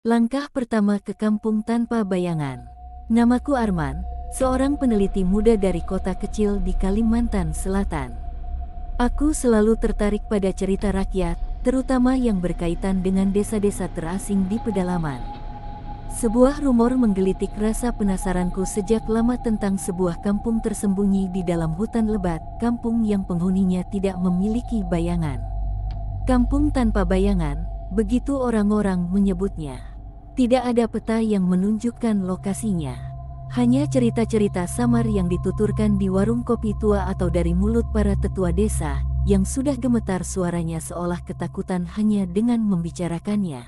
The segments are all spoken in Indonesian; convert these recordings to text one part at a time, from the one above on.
Langkah pertama ke kampung tanpa bayangan. Namaku Arman, seorang peneliti muda dari kota kecil di Kalimantan Selatan. Aku selalu tertarik pada cerita rakyat, terutama yang berkaitan dengan desa-desa terasing di pedalaman. Sebuah rumor menggelitik rasa penasaranku sejak lama tentang sebuah kampung tersembunyi di dalam hutan lebat, kampung yang penghuninya tidak memiliki bayangan. Kampung tanpa bayangan, begitu orang-orang menyebutnya. Tidak ada peta yang menunjukkan lokasinya. Hanya cerita-cerita samar yang dituturkan di warung kopi tua atau dari mulut para tetua desa, yang sudah gemetar suaranya seolah ketakutan hanya dengan membicarakannya.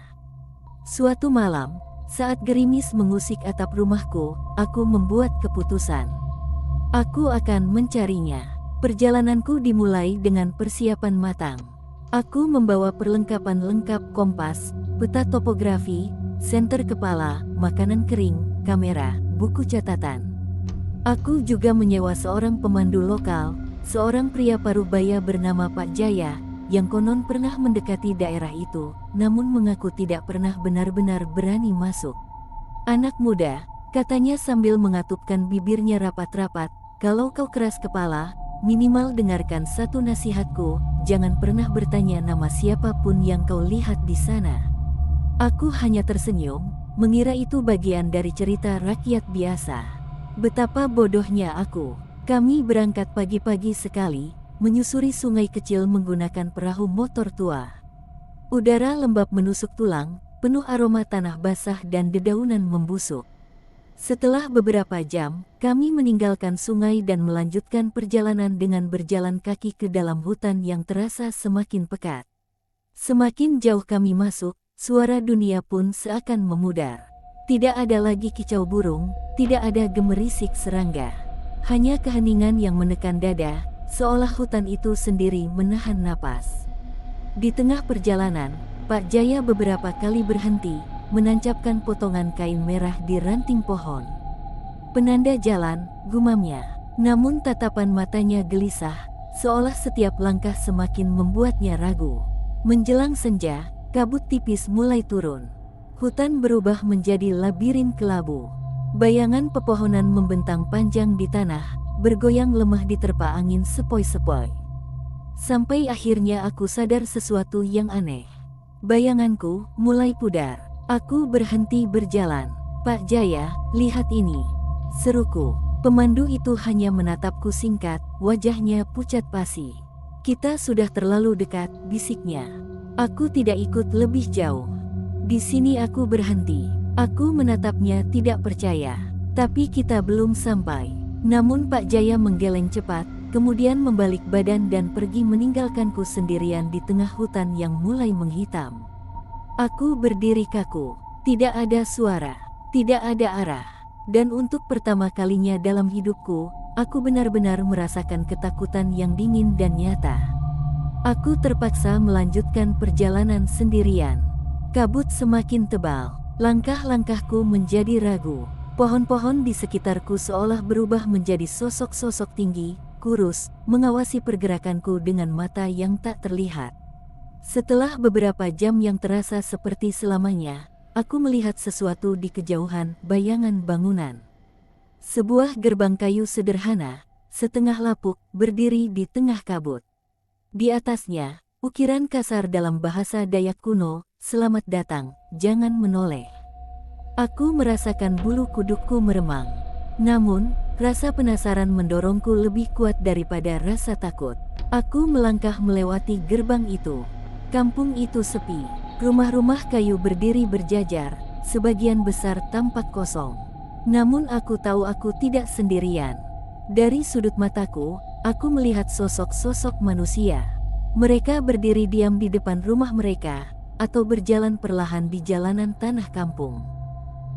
Suatu malam, saat gerimis mengusik atap rumahku, aku membuat keputusan. Aku akan mencarinya. Perjalananku dimulai dengan persiapan matang. Aku membawa perlengkapan lengkap: kompas, peta topografi, senter kepala, makanan kering, kamera, buku catatan. Aku juga menyewa seorang pemandu lokal, seorang pria parubaya bernama Pak Jaya, yang konon pernah mendekati daerah itu, namun mengaku tidak pernah benar-benar berani masuk. Anak muda, katanya sambil mengatupkan bibirnya rapat-rapat, kalau kau keras kepala, minimal dengarkan satu nasihatku, jangan pernah bertanya nama siapapun yang kau lihat di sana. Aku hanya tersenyum, mengira itu bagian dari cerita rakyat biasa. Betapa bodohnya aku. Kami berangkat pagi-pagi sekali, menyusuri sungai kecil menggunakan perahu motor tua. Udara lembab menusuk tulang, penuh aroma tanah basah dan dedaunan membusuk. Setelah beberapa jam, kami meninggalkan sungai dan melanjutkan perjalanan dengan berjalan kaki ke dalam hutan yang terasa semakin pekat. Semakin jauh kami masuk, suara dunia pun seakan memudar. Tidak ada lagi kicau burung, tidak ada gemerisik serangga. Hanya keheningan yang menekan dada, seolah hutan itu sendiri menahan napas. Di tengah perjalanan, Pak Jaya beberapa kali berhenti, menancapkan potongan kain merah di ranting pohon. Penanda jalan, gumamnya. Namun tatapan matanya gelisah, seolah setiap langkah semakin membuatnya ragu. Menjelang senja, kabut tipis mulai turun. Hutan berubah menjadi labirin kelabu. Bayangan pepohonan membentang panjang di tanah, bergoyang lemah diterpa angin sepoi-sepoi. Sampai akhirnya aku sadar sesuatu yang aneh. Bayanganku mulai pudar. Aku berhenti berjalan. Pak Jaya, lihat ini, seruku. Pemandu itu hanya menatapku singkat, wajahnya pucat pasi. Kita sudah terlalu dekat, bisiknya. Aku tidak ikut lebih jauh. Di sini aku berhenti. Aku menatapnya tidak percaya. Tapi kita belum sampai. Namun Pak Jaya menggeleng cepat, kemudian membalik badan dan pergi meninggalkanku sendirian di tengah hutan yang mulai menghitam. Aku berdiri kaku. Tidak ada suara. Tidak ada arah. Dan untuk pertama kalinya dalam hidupku, aku benar-benar merasakan ketakutan yang dingin dan nyata. Aku terpaksa melanjutkan perjalanan sendirian. Kabut semakin tebal, langkah-langkahku menjadi ragu. Pohon-pohon di sekitarku seolah berubah menjadi sosok-sosok tinggi, kurus, mengawasi pergerakanku dengan mata yang tak terlihat. Setelah beberapa jam yang terasa seperti selamanya, aku melihat sesuatu di kejauhan, bayangan bangunan. Sebuah gerbang kayu sederhana, setengah lapuk, berdiri di tengah kabut. Di atasnya, ukiran kasar dalam bahasa Dayak kuno, "Selamat datang, jangan menoleh." Aku merasakan bulu kudukku meremang. Namun, rasa penasaran mendorongku lebih kuat daripada rasa takut. Aku melangkah melewati gerbang itu. Kampung itu sepi. Rumah-rumah kayu berdiri berjajar, sebagian besar tampak kosong. Namun aku tahu aku tidak sendirian. Dari sudut mataku, aku melihat sosok-sosok manusia. Mereka berdiri diam di depan rumah mereka, atau berjalan perlahan di jalanan tanah kampung.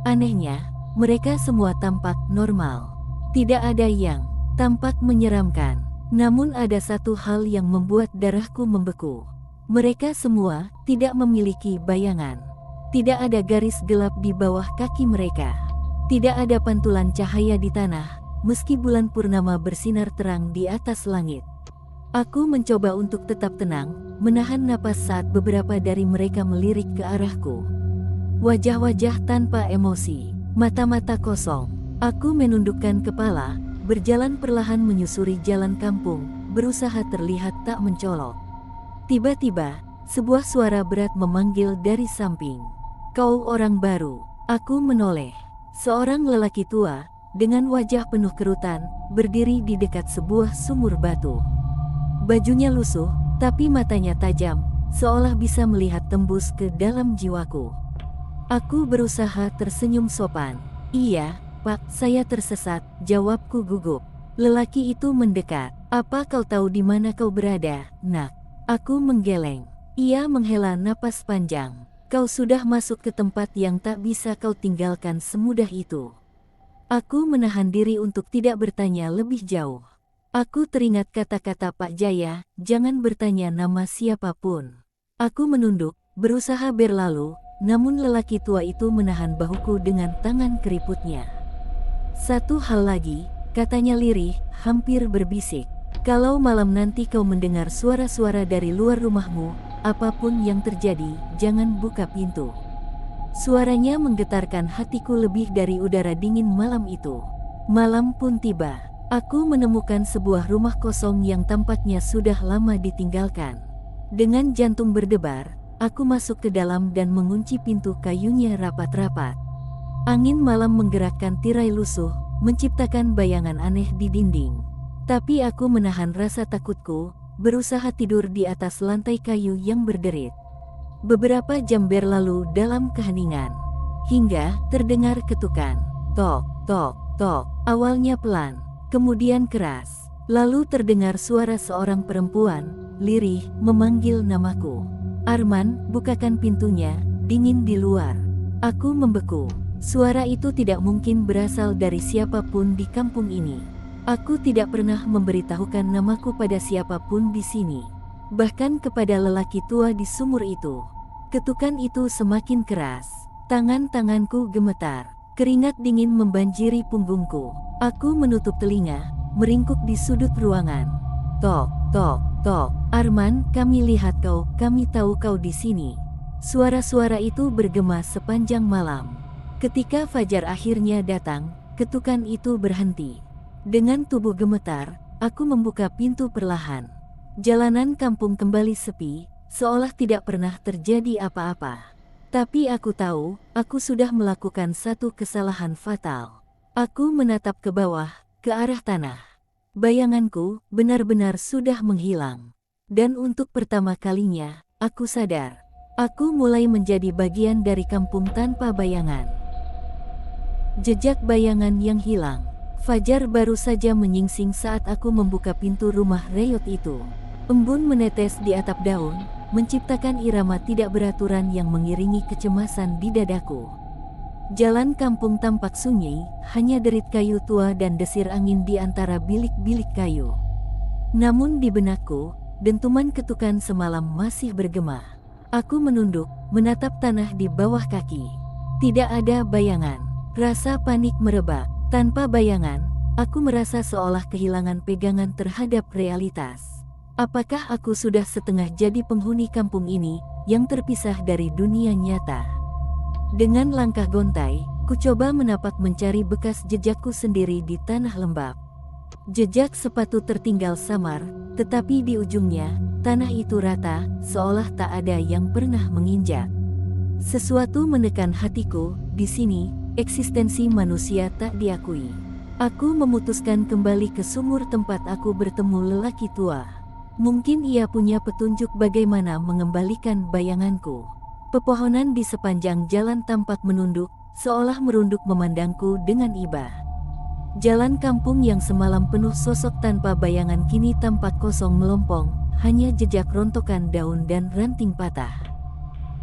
Anehnya, mereka semua tampak normal. Tidak ada yang tampak menyeramkan. Namun ada satu hal yang membuat darahku membeku. Mereka semua tidak memiliki bayangan. Tidak ada garis gelap di bawah kaki mereka. Tidak ada pantulan cahaya di tanah, meski bulan purnama bersinar terang di atas langit. Aku mencoba untuk tetap tenang, menahan napas saat beberapa dari mereka melirik ke arahku. Wajah-wajah tanpa emosi, mata-mata kosong. Aku menundukkan kepala, berjalan perlahan menyusuri jalan kampung, berusaha terlihat tak mencolok. Tiba-tiba, sebuah suara berat memanggil dari samping. "Kau orang baru?" Aku menoleh. Seorang lelaki tua, dengan wajah penuh kerutan, berdiri di dekat sebuah sumur batu. Bajunya lusuh, tapi matanya tajam, seolah bisa melihat tembus ke dalam jiwaku. Aku berusaha tersenyum sopan. "Iya, Pak, saya tersesat," jawabku gugup. Lelaki itu mendekat. "Apa kau tahu di mana kau berada, Nak?" Aku menggeleng. Ia menghela napas panjang. "Kau sudah masuk ke tempat yang tak bisa kau tinggalkan semudah itu." Aku menahan diri untuk tidak bertanya lebih jauh. Aku teringat kata-kata Pak Jaya, "Jangan bertanya nama siapapun." Aku menunduk, berusaha berlalu, namun lelaki tua itu menahan bahuku dengan tangan keriputnya. "Satu hal lagi," katanya lirih, hampir berbisik. "Kalau malam nanti kau mendengar suara-suara dari luar rumahmu, apapun yang terjadi, jangan buka pintu." Suaranya menggetarkan hatiku lebih dari udara dingin malam itu. Malam pun tiba. Aku menemukan sebuah rumah kosong yang tampaknya sudah lama ditinggalkan. Dengan jantung berdebar, aku masuk ke dalam dan mengunci pintu kayunya rapat-rapat. Angin malam menggerakkan tirai lusuh, menciptakan bayangan aneh di dinding. Tapi aku menahan rasa takutku, berusaha tidur di atas lantai kayu yang berderit. Beberapa jam berlalu dalam keheningan, hingga terdengar ketukan. Tok, tok, tok. Awalnya pelan, kemudian keras. Lalu terdengar suara seorang perempuan, lirih, memanggil namaku. "Arman, bukakan pintunya, dingin di luar." Aku membeku. Suara itu tidak mungkin berasal dari siapapun di kampung ini. Aku tidak pernah memberitahukan namaku pada siapapun di sini. Bahkan kepada lelaki tua di sumur itu. Ketukan itu semakin keras. Tangan-tanganku gemetar. Keringat dingin membanjiri punggungku. Aku menutup telinga, meringkuk di sudut ruangan. "Tok, tok, tok. Arman, kami lihat kau, kami tahu kau di sini." Suara-suara itu bergema sepanjang malam. Ketika fajar akhirnya datang, ketukan itu berhenti. Dengan tubuh gemetar, aku membuka pintu perlahan. Jalanan kampung kembali sepi, seolah tidak pernah terjadi apa-apa. Tapi aku tahu, aku sudah melakukan satu kesalahan fatal. Aku menatap ke bawah, ke arah tanah. Bayanganku benar-benar sudah menghilang. Dan untuk pertama kalinya, aku sadar. Aku mulai menjadi bagian dari kampung tanpa bayangan. Jejak bayangan yang hilang. Fajar baru saja menyingsing saat aku membuka pintu rumah reyot itu. Embun menetes di atap daun, menciptakan irama tidak beraturan yang mengiringi kecemasan di dadaku. Jalan kampung tampak sunyi, hanya derit kayu tua dan desir angin di antara bilik-bilik kayu. Namun di benakku, dentuman ketukan semalam masih bergema. Aku menunduk, menatap tanah di bawah kaki. Tidak ada bayangan. Rasa panik merebak. Tanpa bayangan, aku merasa seolah kehilangan pegangan terhadap realitas. Apakah aku sudah setengah jadi penghuni kampung ini, yang terpisah dari dunia nyata? Dengan langkah gontai, ku coba menapak mencari bekas jejakku sendiri di tanah lembab. Jejak sepatu tertinggal samar, tetapi di ujungnya, tanah itu rata, seolah tak ada yang pernah menginjak. Sesuatu menekan hatiku, di sini, eksistensi manusia tak diakui. Aku memutuskan kembali ke sumur tempat aku bertemu lelaki tua. Mungkin ia punya petunjuk bagaimana mengembalikan bayanganku. Pepohonan di sepanjang jalan tampak menunduk, seolah merunduk memandangku dengan iba. Jalan kampung yang semalam penuh sosok tanpa bayangan kini tampak kosong melompong, hanya jejak rontokan daun dan ranting patah.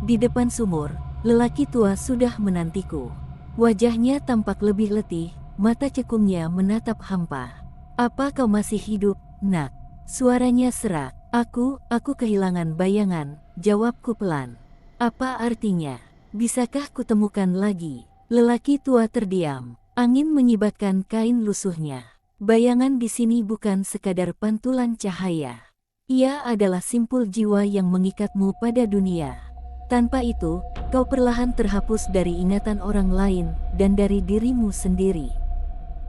Di depan sumur, lelaki tua sudah menantiku. Wajahnya tampak lebih letih, mata cekungnya menatap hampa. "Apa kau masih hidup, Nak?" Suaranya serak. Aku kehilangan bayangan," jawabku pelan. "Apa artinya? Bisakah kutemukan lagi?" Lelaki tua terdiam. Angin menyibatkan kain lusuhnya. "Bayangan di sini bukan sekadar pantulan cahaya. Ia adalah simpul jiwa yang mengikatmu pada dunia. Tanpa itu, kau perlahan terhapus dari ingatan orang lain dan dari dirimu sendiri.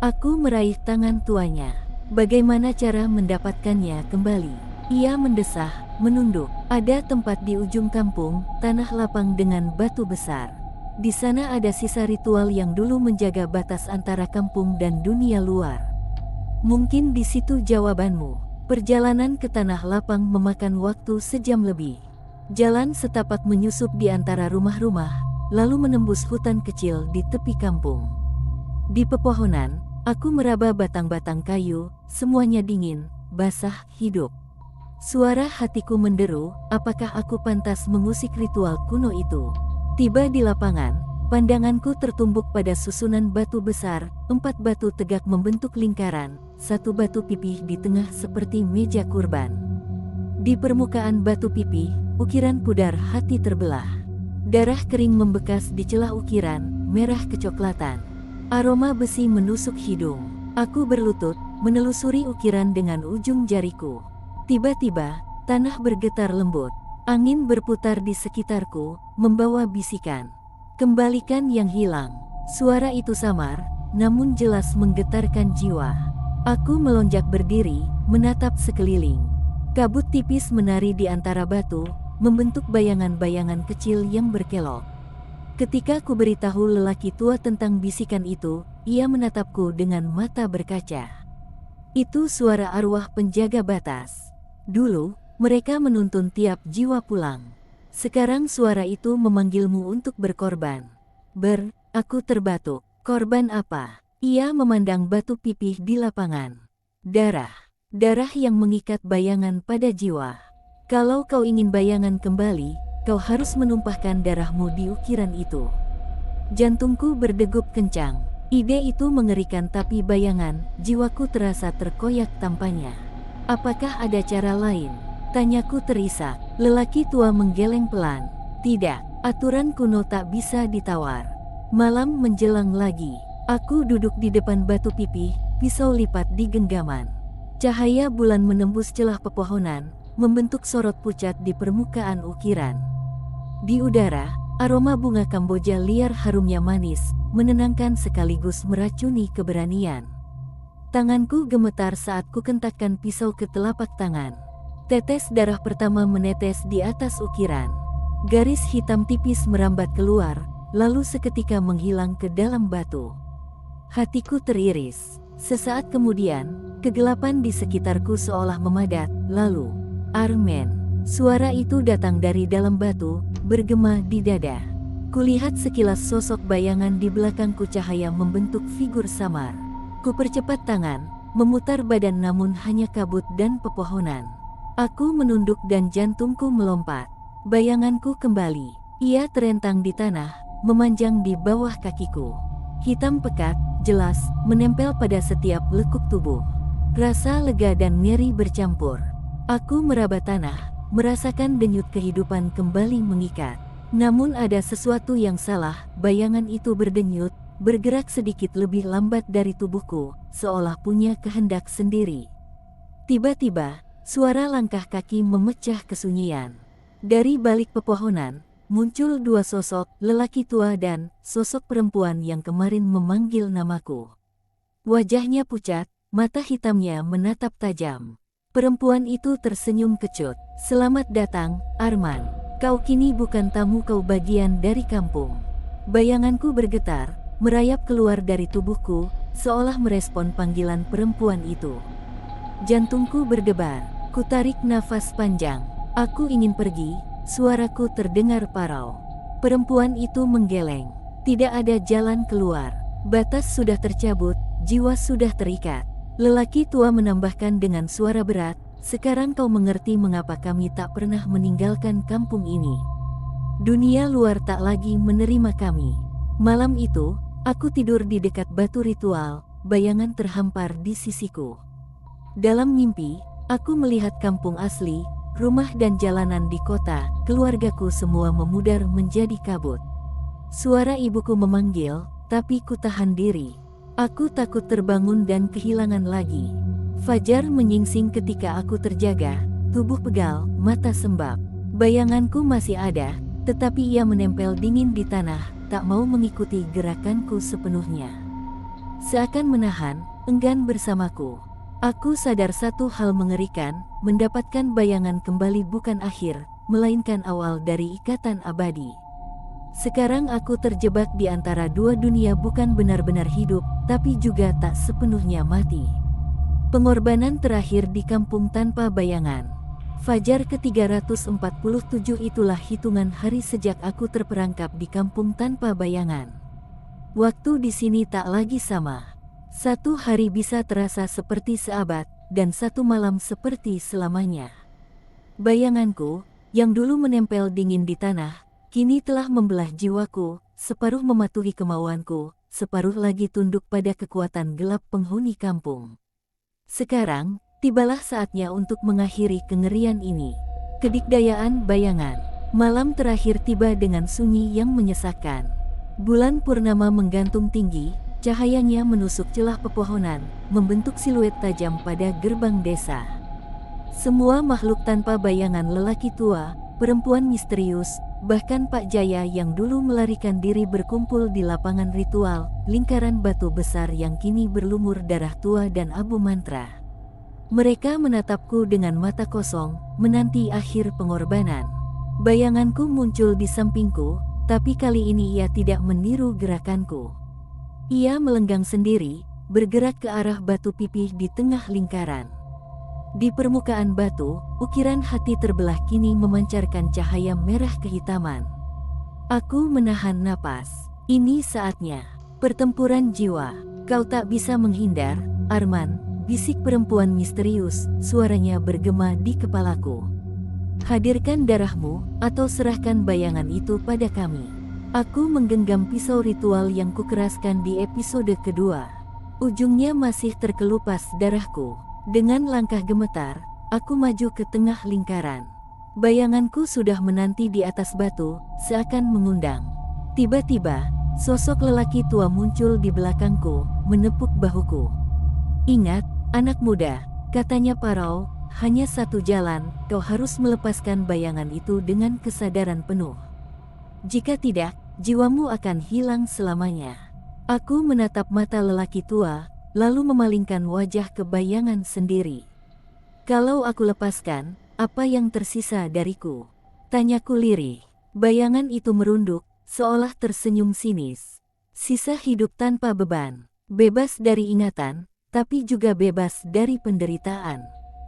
Aku meraih tangan tuanya. Bagaimana cara mendapatkannya kembali? Ia mendesah, menunduk. Ada tempat di ujung kampung, tanah lapang dengan batu besar. Di sana ada sisa ritual yang dulu menjaga batas antara kampung dan dunia luar. Mungkin di situ jawabanmu. Perjalanan ke tanah lapang memakan waktu sejam lebih. Jalan setapak menyusup di antara rumah-rumah, lalu menembus hutan kecil di tepi kampung. Di pepohonan, aku meraba batang-batang kayu, semuanya dingin, basah, hidup. Suara hatiku menderu, apakah aku pantas mengusik ritual kuno itu? Tiba di lapangan, pandanganku tertumbuk pada susunan batu besar, 4 batu tegak membentuk lingkaran, 1 batu pipih di tengah seperti meja kurban. Di permukaan batu pipih, ukiran pudar hati terbelah. Darah kering membekas di celah ukiran, merah kecoklatan. Aroma besi menusuk hidung. Aku berlutut, menelusuri ukiran dengan ujung jariku. Tiba-tiba, tanah bergetar lembut. Angin berputar di sekitarku, membawa bisikan. Kembalikan yang hilang. Suara itu samar, namun jelas menggetarkan jiwa. Aku melonjak berdiri, menatap sekeliling. Kabut tipis menari di antara batu, membentuk bayangan-bayangan kecil yang berkelok. Ketika ku beritahu lelaki tua tentang bisikan itu, ia menatapku dengan mata berkaca. Itu suara arwah penjaga batas. Dulu, mereka menuntun tiap jiwa pulang. Sekarang suara itu memanggilmu untuk berkorban. Aku terbatuk. Korban apa? Ia memandang batu pipih di lapangan. Darah. Darah yang mengikat bayangan pada jiwa. Kalau kau ingin bayangan kembali, kau harus menumpahkan darahmu di ukiran itu. Jantungku berdegup kencang. Ide itu mengerikan tapi bayangan, jiwaku terasa terkoyak tanpanya. Apakah ada cara lain? Tanyaku terisak. Lelaki tua menggeleng pelan. Tidak, aturan kuno tak bisa ditawar. Malam menjelang lagi. Aku duduk di depan batu pipih, pisau lipat di genggaman. Cahaya bulan menembus celah pepohonan, membentuk sorot pucat di permukaan ukiran. Di udara, aroma bunga Kamboja liar harumnya manis, menenangkan sekaligus meracuni keberanian. Tanganku gemetar saat ku kentakkan pisau ke telapak tangan. Tetes darah pertama menetes di atas ukiran. Garis hitam tipis merambat keluar, lalu seketika menghilang ke dalam batu. Hatiku teriris. Sesaat kemudian, kegelapan di sekitarku seolah memadat, lalu, Armen. Suara itu datang dari dalam batu, bergema di dada. Kulihat sekilas sosok bayangan di belakangku, cahaya membentuk figur samar. Ku percepat tangan, memutar badan namun hanya kabut dan pepohonan. Aku menunduk dan jantungku melompat. Bayanganku kembali. Ia terentang di tanah, memanjang di bawah kakiku. Hitam pekat, jelas, menempel pada setiap lekuk tubuh. Rasa lega dan nyeri bercampur. Aku meraba tanah, merasakan denyut kehidupan kembali mengikat. Namun ada sesuatu yang salah, bayangan itu berdenyut, bergerak sedikit lebih lambat dari tubuhku, seolah punya kehendak sendiri. Tiba-tiba, suara langkah kaki memecah kesunyian. Dari balik pepohonan, muncul 2 sosok, lelaki tua dan sosok perempuan yang kemarin memanggil namaku. Wajahnya pucat, mata hitamnya menatap tajam. Perempuan itu tersenyum kecut. Selamat datang, Arman. Kau kini bukan tamu, kau bagian dari kampung. Bayanganku bergetar, merayap keluar dari tubuhku, seolah merespon panggilan perempuan itu. Jantungku berdebar, ku tarik nafas panjang. Aku ingin pergi. Suaraku terdengar parau. Perempuan itu menggeleng. Tidak ada jalan keluar. Batas sudah tercabut, jiwa sudah terikat. Lelaki tua menambahkan dengan suara berat, sekarang kau mengerti mengapa kami tak pernah meninggalkan kampung ini. Dunia luar tak lagi menerima kami. Malam itu, aku tidur di dekat batu ritual, bayangan terhampar di sisiku. Dalam mimpi, aku melihat kampung asli, rumah dan jalanan di kota, keluargaku semua memudar menjadi kabut. Suara ibuku memanggil, tapi ku tahan diri. Aku takut terbangun dan kehilangan lagi. Fajar menyingsing ketika aku terjaga, tubuh pegal, mata sembab. Bayanganku masih ada, tetapi ia menempel dingin di tanah, tak mau mengikuti gerakanku sepenuhnya. Seakan menahan, enggan bersamaku. Aku sadar satu hal mengerikan, mendapatkan bayangan kembali bukan akhir, melainkan awal dari ikatan abadi. Sekarang aku terjebak di antara dua dunia, bukan benar-benar hidup, tapi juga tak sepenuhnya mati. Pengorbanan terakhir di kampung tanpa bayangan. Fajar ke-347 itulah hitungan hari sejak aku terperangkap di kampung tanpa bayangan. Waktu di sini tak lagi sama. Satu hari bisa terasa seperti seabad, dan satu malam seperti selamanya. Bayanganku, yang dulu menempel dingin di tanah, kini telah membelah jiwaku, separuh mematuhi kemauanku, separuh lagi tunduk pada kekuatan gelap penghuni kampung. Sekarang, tibalah saatnya untuk mengakhiri kengerian ini. Kedikdayaan bayangan. Malam terakhir tiba dengan sunyi yang menyesakkan. Bulan purnama menggantung tinggi, cahayanya menusuk celah pepohonan, membentuk siluet tajam pada gerbang desa. Semua makhluk tanpa bayangan, lelaki tua, perempuan misterius, bahkan Pak Jaya yang dulu melarikan diri, berkumpul di lapangan ritual, lingkaran batu besar yang kini berlumur darah tua dan abu mantra. Mereka menatapku dengan mata kosong, menanti akhir pengorbanan. Bayanganku muncul di sampingku, tapi kali ini ia tidak meniru gerakanku. Ia melenggang sendiri, bergerak ke arah batu pipih di tengah lingkaran. Di permukaan batu, ukiran hati terbelah kini memancarkan cahaya merah kehitaman. Aku menahan napas. Ini saatnya. Pertempuran jiwa. Kau tak bisa menghindar, Arman, bisik perempuan misterius, suaranya bergema di kepalaku. Hadirkan darahmu, atau serahkan bayangan itu pada kami. Aku menggenggam pisau ritual yang kukeraskan di episode kedua. Ujungnya masih terkelupas darahku. Dengan langkah gemetar, aku maju ke tengah lingkaran. Bayanganku sudah menanti di atas batu, seakan mengundang. Tiba-tiba, sosok lelaki tua muncul di belakangku, menepuk bahuku. Ingat, anak muda, katanya Parau, hanya satu jalan, kau harus melepaskan bayangan itu dengan kesadaran penuh. Jika tidak, jiwamu akan hilang selamanya. Aku menatap mata lelaki tua, lalu memalingkan wajah ke bayangan sendiri. Kalau aku lepaskan, apa yang tersisa dariku? Tanyaku lirih. Bayangan itu merunduk, seolah tersenyum sinis. Sisa hidup tanpa beban, bebas dari ingatan, tapi juga bebas dari penderitaan.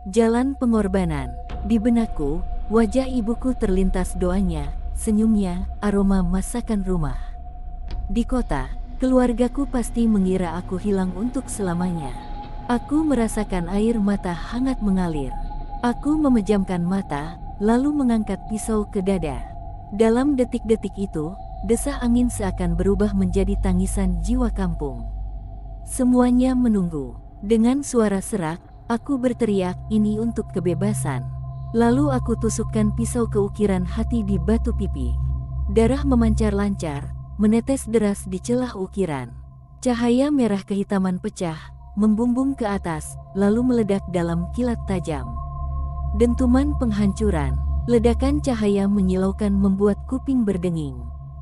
Jalan pengorbanan. Di benakku, wajah ibuku terlintas doanya, senyumnya, aroma masakan rumah. Di kota, keluargaku pasti mengira aku hilang untuk selamanya. Aku merasakan air mata hangat mengalir. Aku memejamkan mata, lalu mengangkat pisau ke dada. Dalam detik-detik itu, desah angin seakan berubah menjadi tangisan jiwa kampung. Semuanya menunggu. Dengan suara serak, aku berteriak, ini untuk kebebasan. Lalu aku tusukkan pisau ke ukiran hati di batu pipi. Darah memancar lancar, menetes deras di celah ukiran. Cahaya merah kehitaman pecah, membumbung ke atas, lalu meledak dalam kilat tajam. Dentuman penghancuran, ledakan cahaya menyilaukan membuat kuping berdenging.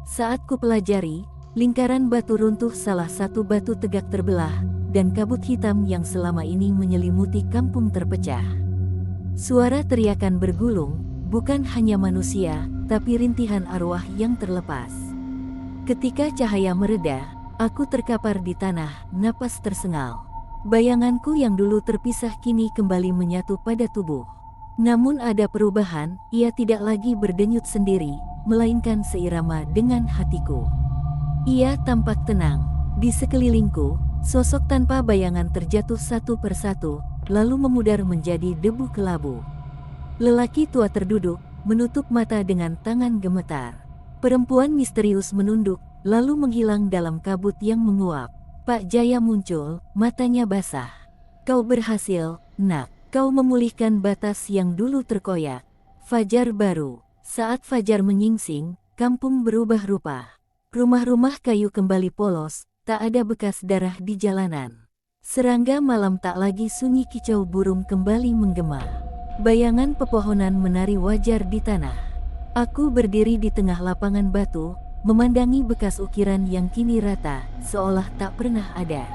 Saat kupelajari, lingkaran batu runtuh, salah satu batu tegak terbelah, dan kabut hitam yang selama ini menyelimuti kampung terpecah. Suara teriakan bergulung, bukan hanya manusia, tapi rintihan arwah yang terlepas. Ketika cahaya mereda, aku terkapar di tanah, napas tersengal. Bayanganku yang dulu terpisah kini kembali menyatu pada tubuh. Namun ada perubahan, ia tidak lagi berdenyut sendiri, melainkan seirama dengan hatiku. Ia tampak tenang. Di sekelilingku, sosok tanpa bayangan terjatuh satu persatu, lalu memudar menjadi debu kelabu. Lelaki tua terduduk, menutup mata dengan tangan gemetar. Perempuan misterius menunduk, lalu menghilang dalam kabut yang menguap. Pak Jaya muncul, matanya basah. Kau berhasil, nak. Kau memulihkan batas yang dulu terkoyak. Fajar baru. Saat fajar menyingsing, kampung berubah rupa. Rumah-rumah kayu kembali polos, tak ada bekas darah di jalanan. Serangga malam tak lagi sunyi, kicau burung kembali menggema. Bayangan pepohonan menari wajar di tanah. Aku berdiri di tengah lapangan batu, memandangi bekas ukiran yang kini rata, seolah tak pernah ada.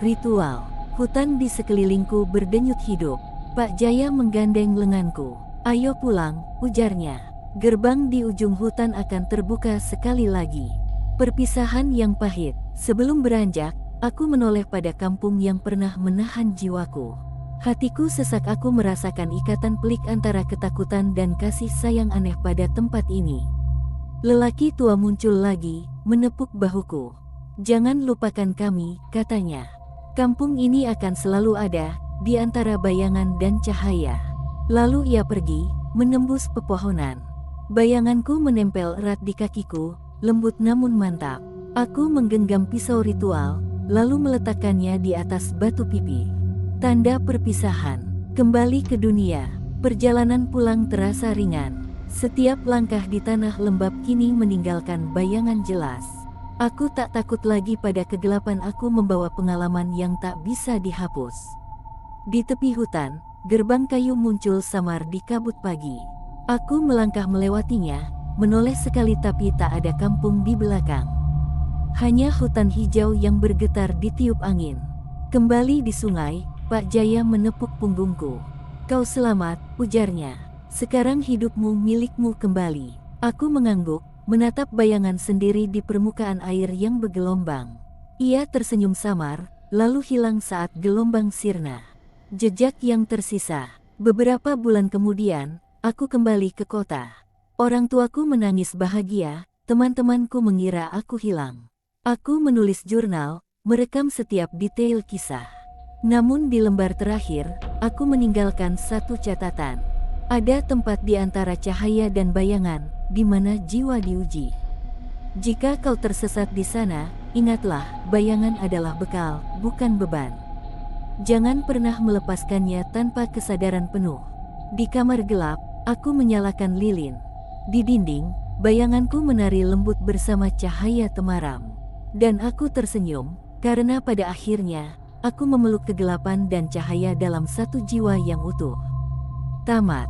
Ritual. Hutan di sekelilingku berdenyut hidup. Pak Jaya menggandeng lenganku. "Ayo pulang," ujarnya. "Gerbang di ujung hutan akan terbuka sekali lagi." Perpisahan yang pahit. Sebelum beranjak, aku menoleh pada kampung yang pernah menahan jiwaku. Hatiku sesak, aku merasakan ikatan pelik antara ketakutan dan kasih sayang aneh pada tempat ini. Lelaki tua muncul lagi, menepuk bahuku. "Jangan lupakan kami," katanya. "Kampung ini akan selalu ada, di antara bayangan dan cahaya." Lalu ia pergi, menembus pepohonan. Bayanganku menempel erat di kakiku, lembut namun mantap. Aku menggenggam pisau ritual, lalu meletakkannya di atas batu pipi. Tanda perpisahan. Kembali ke dunia. Perjalanan pulang terasa ringan. Setiap langkah di tanah lembab kini meninggalkan bayangan jelas. Aku tak takut lagi pada kegelapan, aku membawa pengalaman yang tak bisa dihapus. Di tepi hutan, gerbang kayu muncul samar di kabut pagi. Aku melangkah melewatinya, menoleh sekali tapi tak ada kampung di belakang. Hanya hutan hijau yang bergetar ditiup angin. Kembali di sungai, Pak Jaya menepuk punggungku. "Kau selamat," ujarnya. "Sekarang hidupmu milikmu kembali." Aku mengangguk, menatap bayangan sendiri di permukaan air yang bergelombang. Ia tersenyum samar, lalu hilang saat gelombang sirna. Jejak yang tersisa. Beberapa bulan kemudian, aku kembali ke kota. Orang tuaku menangis bahagia, teman-temanku mengira aku hilang. Aku menulis jurnal, merekam setiap detail kisah. Namun di lembar terakhir, aku meninggalkan satu catatan. Ada tempat di antara cahaya dan bayangan, di mana jiwa diuji. Jika kau tersesat di sana, ingatlah, bayangan adalah bekal, bukan beban. Jangan pernah melepaskannya tanpa kesadaran penuh. Di kamar gelap, aku menyalakan lilin. Di dinding, bayanganku menari lembut bersama cahaya temaram. Dan aku tersenyum, karena pada akhirnya, aku memeluk kegelapan dan cahaya dalam satu jiwa yang utuh. Tamat.